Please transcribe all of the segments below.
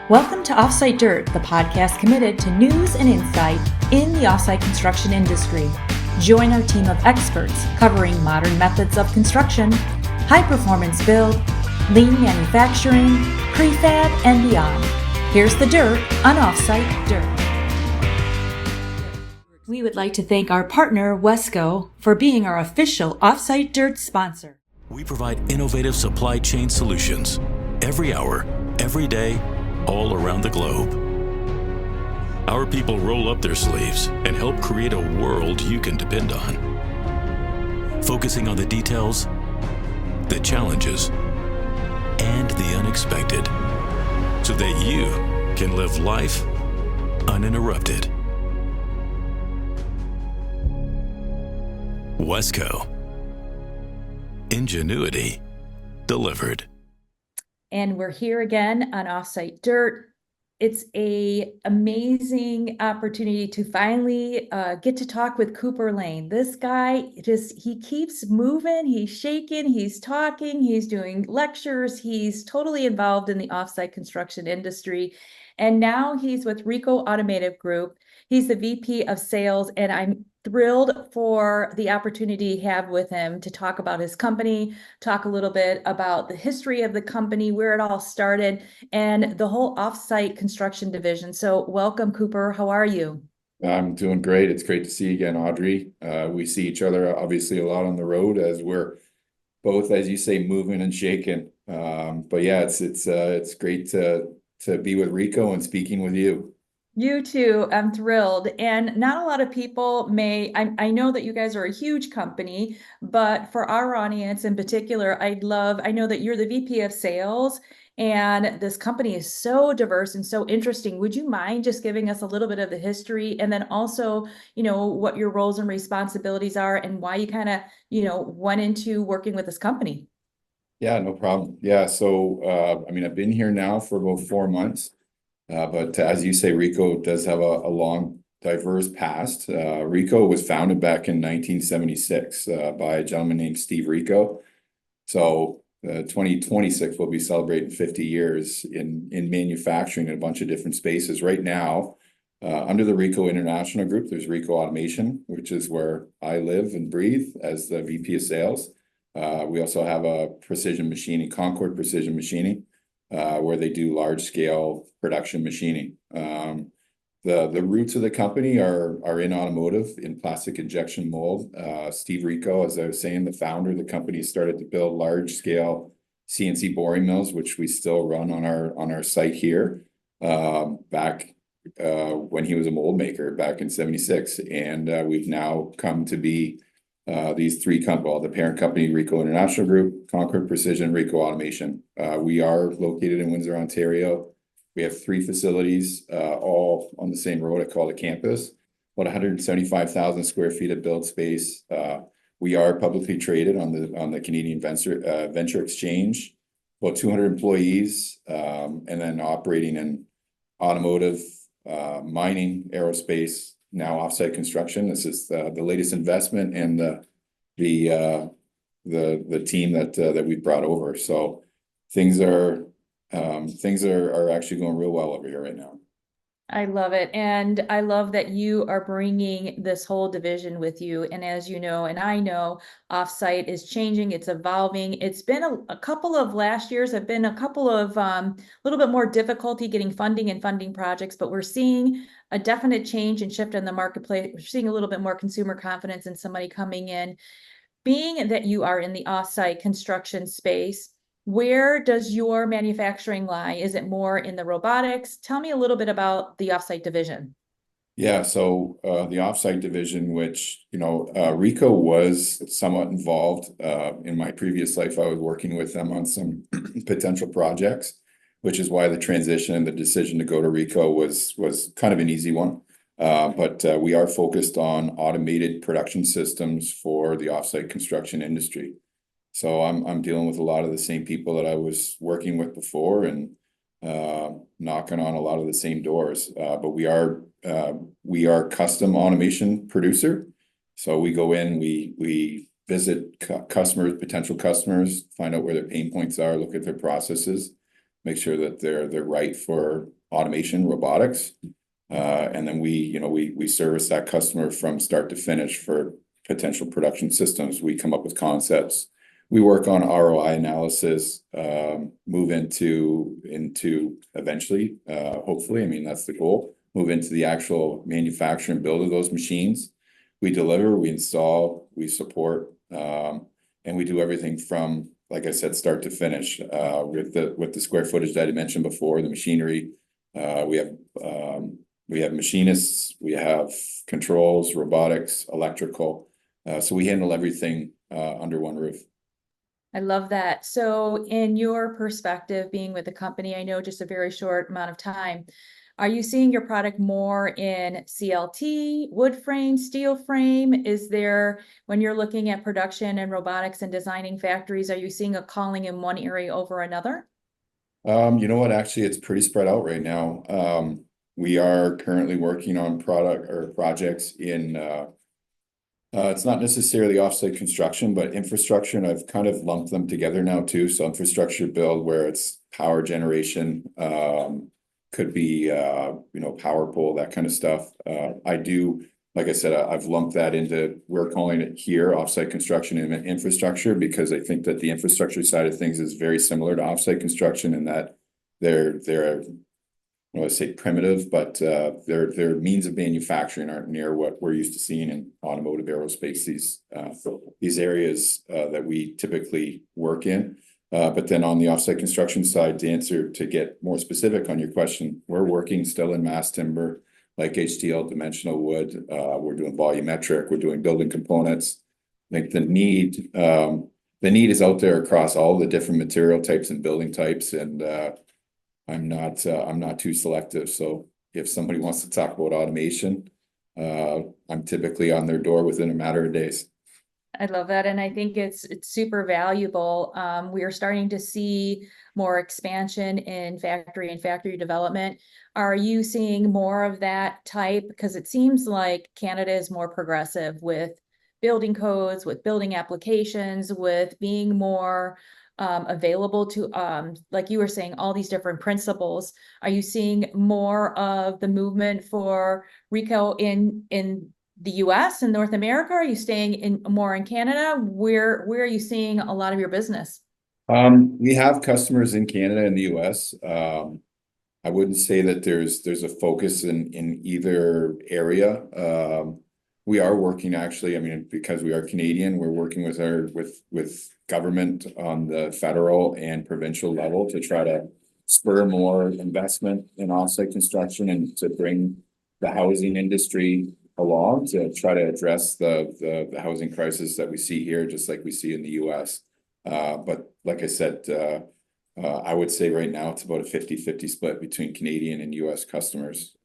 Welcome to Offsite Dirt, the podcast committed to news and insight in the offsite construction industry. Join our team of experts covering modern methods of construction, high-performance build, lean manufacturing, prefab, and beyond. Here's the dirt on Offsite Dirt. We would like to thank our partner, Wesco, for being our official Offsite Dirt sponsor. We provide innovative supply chain solutions every hour, every day, all around the globe. Our people roll up their sleeves and help create a world you can depend on. Focusing on the details, the challenges, and the unexpected, so that you can live life uninterrupted. Wesco. Ingenuity delivered. And we're here again on Offsite Dirt. It's an amazing opportunity to finally get to talk with Cooper Lane. This guy he keeps moving, he's shaking, he's talking, he's doing lectures, he's totally involved in the offsite construction industry. And now he's with Reko Automation Group. He's the VP of Sales, and I'm thrilled for the opportunity to have with him to talk about his company, talk a little bit about the history of the company, where it all started, and the whole offsite construction division. So welcome, Cooper. How are you? I'm doing great. It's great to see you again, Audrey. We see each other obviously a lot on the road as we're both, as you say, moving and shaking. But yeah, it's great to be with Reko and speaking with you. You too. I'm thrilled. And not a lot of people I know that you guys are a huge company, but for our audience in particular, I know that you're the VP of Sales, and this company is so diverse and so interesting. Would you mind just giving us a little bit of the history, and then also, what your roles and responsibilities are and why you kind of, went into working with this company? Yeah, no problem. Yeah. So, I've been here now for about 4 months. But as you say, Reko does have a long, diverse past. Reko was founded back in 1976 by a gentleman named Steve Reko. So 2026 will be celebrating 50 years in manufacturing in a bunch of different spaces. Right now, under the Reko International Group, there's Reko Automation, which is where I live and breathe as the VP of Sales. We also have a precision machining, Concord Precision Machining, where they do large scale production machining. The roots of the company are in automotive, in plastic injection mold. Steve Reko, as I was saying, the founder of the company, started to build large scale CNC boring mills, which we still run on our site here, back when he was a mold maker back in 76. And we've now come to be these three companies, the parent company, Reko International Group, Concord Precision, Reko Automation. We are located in Windsor, Ontario. We have 3 facilities, all on the same road. I call it a campus. About 175,000 square feet of build space. We are publicly traded on the Canadian Venture Exchange. About 200 employees, and then operating in automotive, mining, aerospace, now offsite construction. This is the latest investment and the team that we've brought over. So things are actually going real well over here right now. I love it. And I love that you are bringing this whole division with you. And as you know, and I know, Offsite is changing, it's evolving. It's been a couple of last years have been a couple of little bit more difficulty getting funding and funding projects, but we're seeing a definite change and shift in the marketplace. We're seeing a little bit more consumer confidence in somebody coming in. Being that you are in the offsite construction space, where does your manufacturing lie? Is it more in the robotics? Tell me a little bit about the offsite division. Yeah, so the offsite division, which, Reko was somewhat involved in my previous life. I was working with them on some potential projects, which is why the transition and the decision to go to Reko was kind of an easy one. But we are focused on automated production systems for the offsite construction industry. So I'm dealing with a lot of the same people that I was working with before, and knocking on a lot of the same doors. But we are custom automation producer. So we go in, we visit customers, potential customers, find out where their pain points are, look at their processes, make sure that they're right for automation, robotics. And then we service that customer from start to finish for potential production systems. We come up with concepts. We work on ROI analysis, move into eventually, hopefully, I mean, that's the goal, move into the actual manufacture and build of those machines. We deliver, we install, we support, and we do everything from, like I said, start to finish, with the square footage that I mentioned before, the machinery. We have machinists, we have controls, robotics, electrical. So we handle everything under one roof. I love that. So in your perspective, being with the company, I know just a very short amount of time, are you seeing your product more in CLT, wood frame, steel frame? Is there, when you're looking at production and robotics and designing factories, are you seeing a calling in one area over another? You know what, actually, it's pretty spread out right now. We are currently working on projects in it's not necessarily offsite construction, but infrastructure, and I've kind of lumped them together now too. So infrastructure build where it's power generation, could be power pole, that kind of stuff. Like I said, I've lumped that into, we're calling it here offsite construction and infrastructure, because I think that the infrastructure side of things is very similar to offsite construction in that they're I don't want to say primitive, but their means of manufacturing aren't near what we're used to seeing in automotive, aerospace, these areas that we typically work in. But then on the offsite construction side, to get more specific on your question, we're working still in mass timber, like HDL, dimensional wood. We're doing volumetric, we're doing building components. I think the need is out there across all the different material types and building types, and I'm not too selective. So if somebody wants to talk about automation, I'm typically on their door within a matter of days. I love that. And I think it's super valuable. We are starting to see more expansion in factory and factory development. Are you seeing more of that type? Because it seems like Canada is more progressive with building codes, with building applications, with being more available to, like you were saying, all these different principles. Are you seeing more of the movement for Reko in the US and North America? Are you staying more in Canada? Where are you seeing a lot of your business? We have customers in Canada and the US. I wouldn't say that there's a focus in either area. We are working, actually, I mean, because we are Canadian, we're working with government on the federal and provincial level to try to spur more investment in offsite construction and to bring the housing industry along to try to address the housing crisis that we see here, just like we see in the US. But like I said, I would say right now it's about a 50-50 split between Canadian and US customers.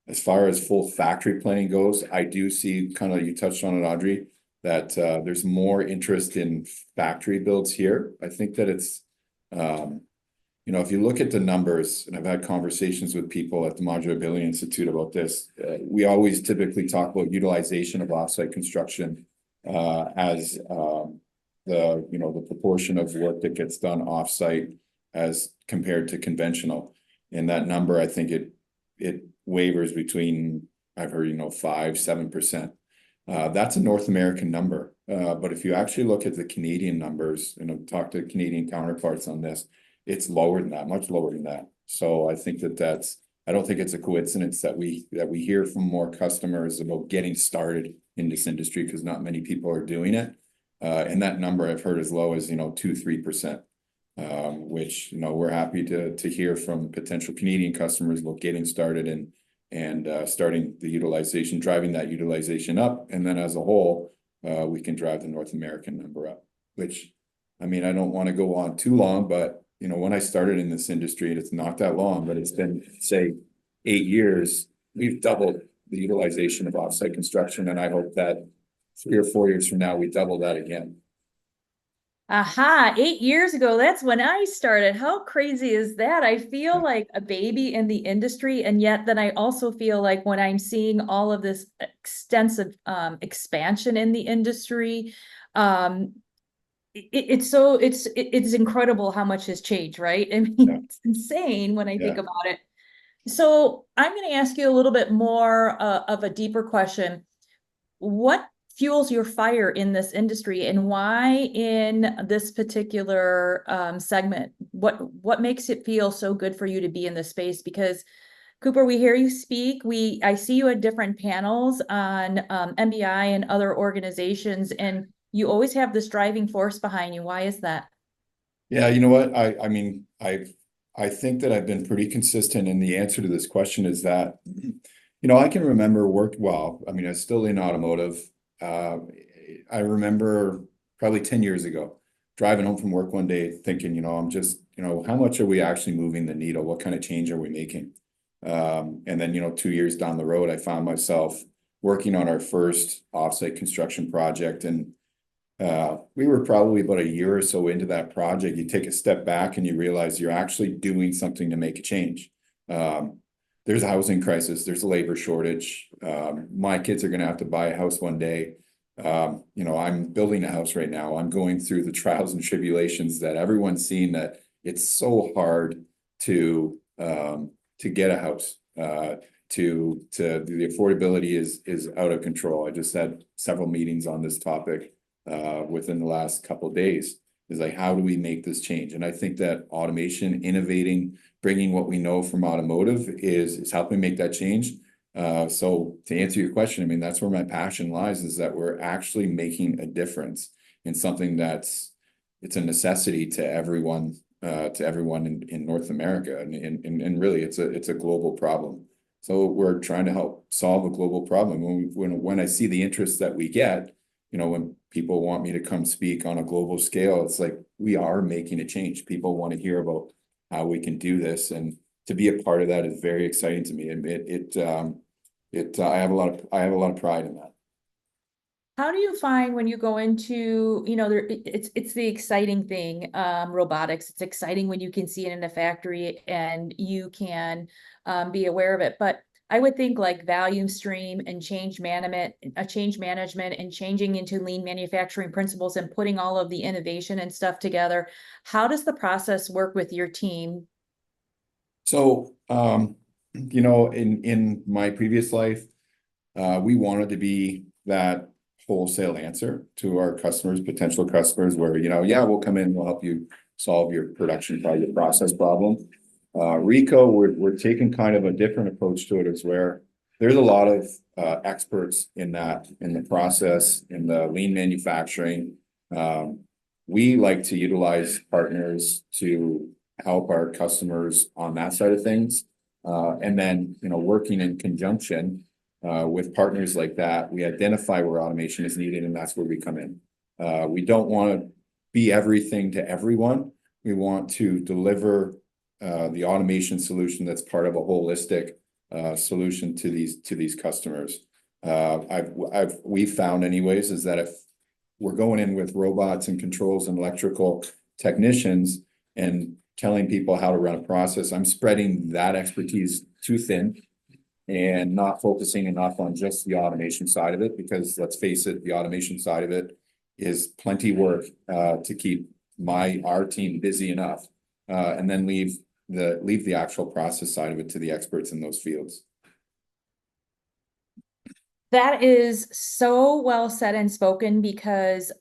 As far as full factory planning goes, I do see, kind of, you touched on it, Audrey, that there's more interest in factory builds here. I think that it's, if you look at the numbers, and I've had conversations with people at the Modular Building Institute about this, we always typically talk about utilization of offsite construction as the proportion of work that gets done offsite as compared to conventional. And that number, I think it wavers between, I've heard, 5-7%. That's a North American number. But if you actually look at the Canadian numbers, and I've talked to Canadian counterparts on this, it's lower than that, much lower than that. So I think I don't think it's a coincidence that we hear from more customers about getting started in this industry, because not many people are doing it. And that number I've heard as low as, 2-3%. Which, we're happy to hear from potential Canadian customers about getting started and starting the utilization, driving that utilization up. And then as a whole, we can drive the North American number up, which, I mean, I don't want to go on too long, but, when I started in this industry, and it's not that long, but it's been, say, 8 years, we've doubled the utilization of offsite construction. And I hope that 3 or 4 years from now, we double that again. Aha, 8 years ago, that's when I started. How crazy is that? I feel like a baby in the industry, and yet then I also feel like when I'm seeing all of this extensive expansion in the industry, it's incredible how much has changed, right? I Yeah, mean, it's insane when I think yeah. about it. So I'm going to ask you a little bit more of a deeper question. What fuels your fire in this industry, and why in this particular segment? What makes it feel so good for you to be in this space? Because Cooper, we hear you speak. I see you at different panels on MBI and other organizations, and you always have this driving force behind you. Why is that? Yeah, you know what? I mean, I think that I've been pretty consistent, and the answer to this question is that, I can remember well. I mean, I was still in automotive. Uh, I remember probably 10 years ago, driving home from work one day thinking, I'm just, how much are we actually moving the needle? What kind of change are we making? And then, 2 years down the road, I found myself working on our first offsite construction project, and we were probably about a year or so into that project. You take a step back and you realize you're actually doing something to make a change. There's a housing crisis, there's a labor shortage. My kids are going to have to buy a house one day. I'm building a house right now. I'm going through the trials and tribulations that everyone's seen, that it's so hard to get a house. The affordability is out of control. I just had several meetings on this topic within the last couple of days. Is like, how do we make this change? And I think that automation, innovating, bringing what we know from automotive is helping make that change. So to answer your question, I mean, that's where my passion lies, is that we're actually making a difference in something it's a necessity to everyone in North America. And really it's a global problem. So we're trying to help solve a global problem. When I see the interest that we get, when people want me to come speak on a global scale, it's like, we are making a change. People want to hear about how we can do this, and to be a part of that is very exciting to me. And I have a lot of pride in that. How do you find when you go into, it's the exciting thing, robotics. It's exciting when you can see it in a factory and you can be aware of it. But I would think like value stream and change management and changing into lean manufacturing principles and putting all of the innovation and stuff together. How does the process work with your team? So, in my previous life, we wanted to be that wholesale answer to our customers, potential customers, where, yeah, we'll come in, we'll help you solve your production problem, your process problem. Reko, we're taking kind of a different approach to it, is where there's a lot of experts in the process, in the lean manufacturing. We like to utilize partners to help our customers on that side of things. And then, working in conjunction with partners like that, we identify where automation is needed, and that's where we come in. We don't want to be everything to everyone. We want to deliver the automation solution that's part of a holistic solution to these customers. We've found anyways, is that if we're going in with robots and controls and electrical technicians and telling people how to run a process, I'm spreading that expertise too thin and not focusing enough on just the automation side of it, because let's face it, the automation side of it is plenty work to keep our team busy enough, and then leave the actual process side of it to the experts in those fields. That is so well said and spoken, because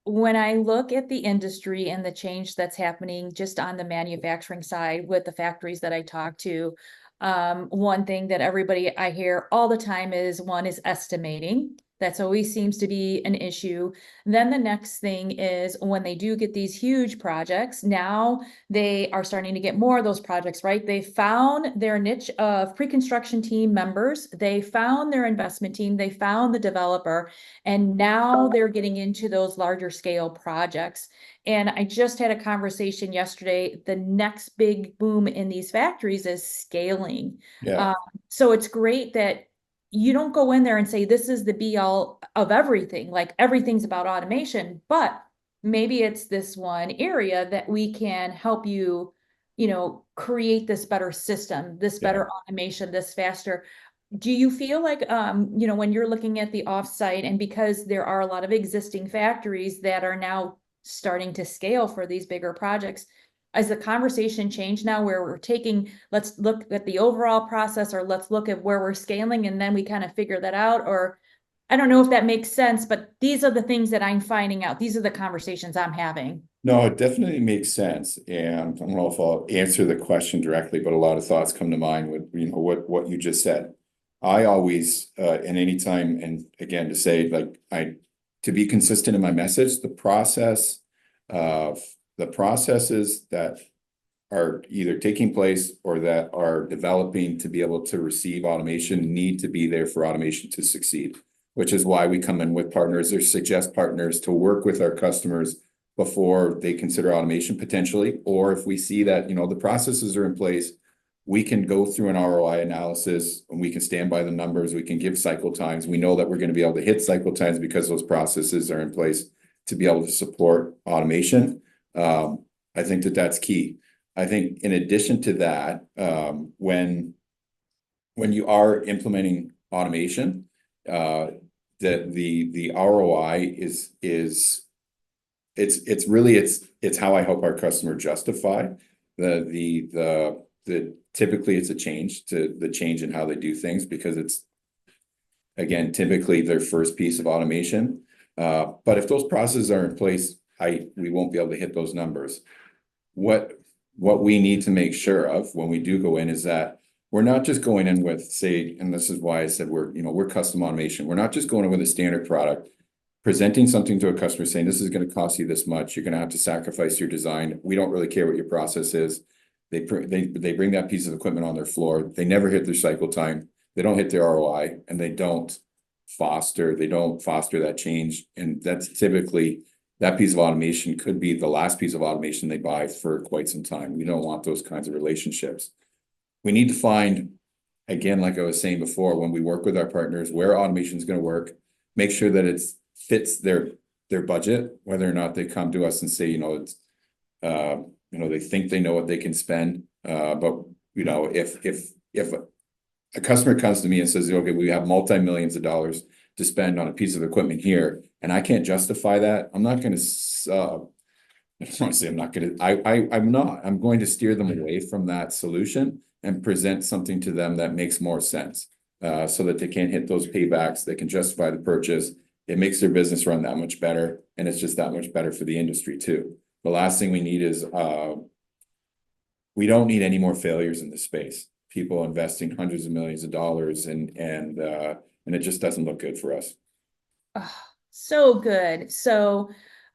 when I look at the industry and the change that's happening just on the manufacturing side with the factories that I talk to, one thing that everybody I hear all the time is estimating. That's always seems to be an issue. Then the next thing is when they do get these huge projects, now they are starting to get more of those projects, right? They found their niche of pre-construction team members. They found their investment team. They found the developer, and now they're getting into those larger scale projects. And I just had a conversation yesterday. The next big boom in these factories is scaling. Yeah. So it's great that you don't go in there and say, this is the be all of everything, like everything's about automation, but maybe it's this one area that we can help you, create this better system, this better automation, this faster. Do you feel like, when you're looking at the offsite, and because there are a lot of existing factories that are now starting to scale for these bigger projects. Has the conversation changed now where we're taking, let's look at the overall process, or let's look at where we're scaling and then we kind of figure that out? Or I don't know if that makes sense, but these are the things that I'm finding out. These are the conversations I'm having. No, it definitely makes sense. And I don't know if I'll answer the question directly, but a lot of thoughts come to mind with, what you just said. I always, and anytime, and again, to say, like, to be consistent in my message, the processes that are either taking place or that are developing to be able to receive automation need to be there for automation to succeed, which is why we come in with partners or suggest partners to work with our customers before they consider automation potentially. Or if we see that, the processes are in place, we can go through an ROI analysis and we can stand by the numbers. We can give cycle times. We know that we're going to be able to hit cycle times because those processes are in place to be able to support automation. I think that that's key. I think in addition to that, when you are implementing automation, the ROI is it's how I help our customer justify the typically it's a change in how they do things, because it's, again, typically their first piece of automation. But if those processes are in place, we won't be able to hit those numbers. What we need to make sure of when we do go in is that we're not just going in with, say, and this is why I said we're custom automation. We're not just going in with a standard product, presenting something to a customer saying, this is going to cost you this much. You're going to have to sacrifice your design. We don't really care what your process is. They bring that piece of equipment on their floor. They never hit their cycle time. They don't hit their ROI, and they don't foster that change. And that's typically, that piece of automation could be the last piece of automation they buy for quite some time. We don't want those kinds of relationships. We need to find, again, like I was saying before, when we work with our partners, where automation is going to work, make sure that it fits their budget, whether or not they come to us and say, they think they know what they can spend. But if a customer comes to me and says, okay, we have multi-millions of dollars to spend on a piece of equipment here, and I can't justify that, I'm not going to, I don't want to say I'm not going to, I'm going to steer them away from that solution and present something to them that makes more sense, so that they can hit those paybacks, they can justify the purchase. It makes their business run that much better, and it's just that much better for the industry too. The last thing we need is, we don't need any more failures in this space. People investing hundreds of millions of dollars, and it just doesn't look good for us. Oh, so good. So,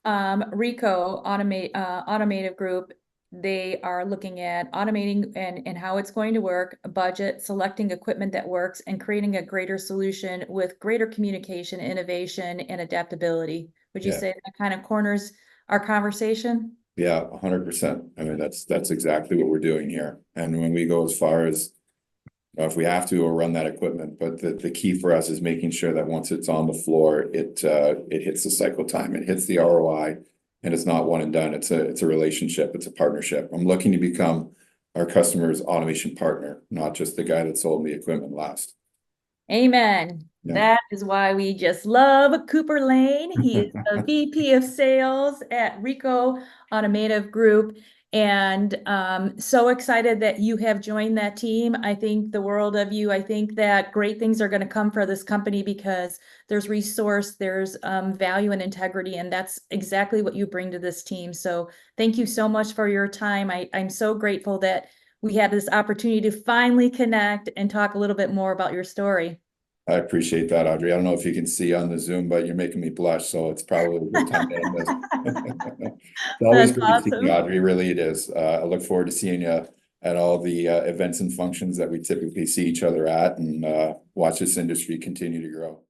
Reko Automotive Group, they are looking at automating and how it's going to work, a budget, selecting equipment that works, and creating a greater solution with greater communication, innovation, and adaptability. Would you say that kind of corners our conversation? Yeah, 100%. I mean, that's exactly what we're doing here. And when we go as far as, if we have to, we'll run that equipment. But the key for us is making sure that once it's on the floor, it hits the cycle time, it hits the ROI, and it's not one and done. It's a relationship, it's a partnership. I'm looking to become our customer's automation partner, not just the guy that sold the equipment last. Amen. Yeah. That is why we just love Cooper Lane. He is the VP of Sales at Reko Automotive Group. And so excited that you have joined that team. I think the world of you. I think that great things are going to come for this company because there's resource, there's value and integrity, and that's exactly what you bring to this team. So thank you so much for your time. I'm so grateful that we had this opportunity to finally connect and talk a little bit more about your story. I appreciate that, Audrey. I don't know if you can see on the Zoom, but you're making me blush, so it's probably a good time to end this. It's always That's great to see awesome. you, Audrey. Really, it is. I look forward to seeing you at all the events and functions that we typically see each other at, and watch this industry continue to grow.